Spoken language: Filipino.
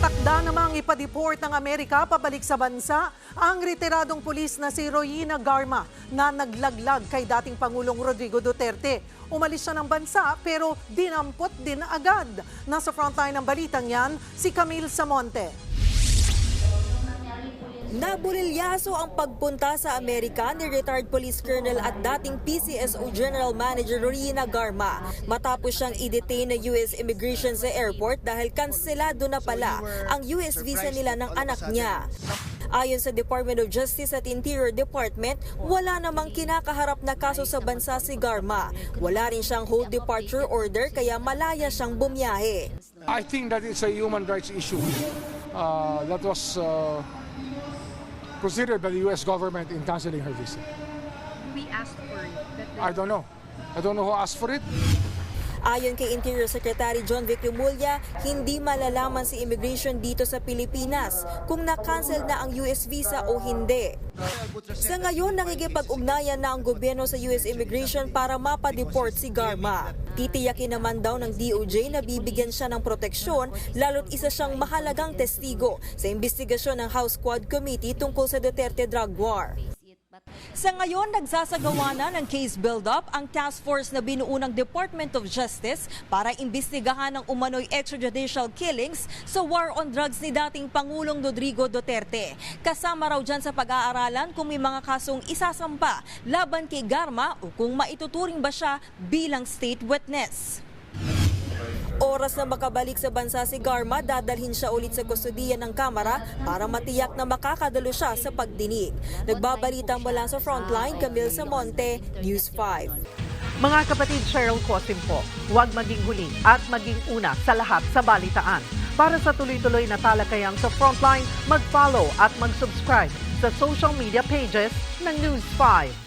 Nakatakda namang ipa-deport ng Amerika pabalik sa bansa ang retiradong pulis na si Royina Garma na naglaglag kay dating Pangulong Rodrigo Duterte. Umalis siya ng bansa pero dinampot din agad. Nasa frontline ng balitang yan, si Camille Samonte. Nabulilyaso ang pagpunta sa Amerika ni retired police colonel at dating PCSO General Manager Royina Garma matapos siyang i-detain ng US Immigration sa airport dahil kanselado na pala ang US visa nila ng anak niya. Ayon sa Department of Justice at Interior Department, wala namang kinakaharap na kaso sa bansa si Garma. Wala rin siyang hold departure order kaya malaya siyang bumiyahe. I think that it's a human rights issue that was considered by the U.S. government in canceling her visa. We asked for it. I don't know. I don't know who asked for it. Ayon kay Interior Secretary John Vic Remulla, hindi malalaman si immigration dito sa Pilipinas kung na-cancel na ang US visa o hindi. Sa ngayon, nakikipag-ugnayan na ang gobyerno sa US Immigration para mapadeport si Garma. Titiyakin naman daw ng DOJ na bibigyan siya ng proteksyon lalo't isa siyang mahalagang testigo sa investigasyon ng House Quad Committee tungkol sa Duterte drug war. Sa ngayon, nagsasagawa na ng case build-up ang task force na binuo ng Department of Justice para imbestigahan ang umano'y extrajudicial killings sa war on drugs ni dating Pangulong Rodrigo Duterte. Kasama raw dyan sa pag-aaralan kung may mga kasong isasampa laban kay Garma o kung maituturing ba siya bilang state witness. Oras na makabalik sa bansa si Garma, dadalhin siya ulit sa kustodiya ng Kamara para matiyak na makakadalo siya sa pagdinig. Nagbabalita mula sa Frontline, Camille Samonte, News 5. Mga kapatid, Cheryl Cosim po, huwag maging huli at maging una sa lahat sa balitaan. Para sa tuloy-tuloy na talakayang sa Frontline, mag-follow at mag-subscribe sa social media pages ng News 5.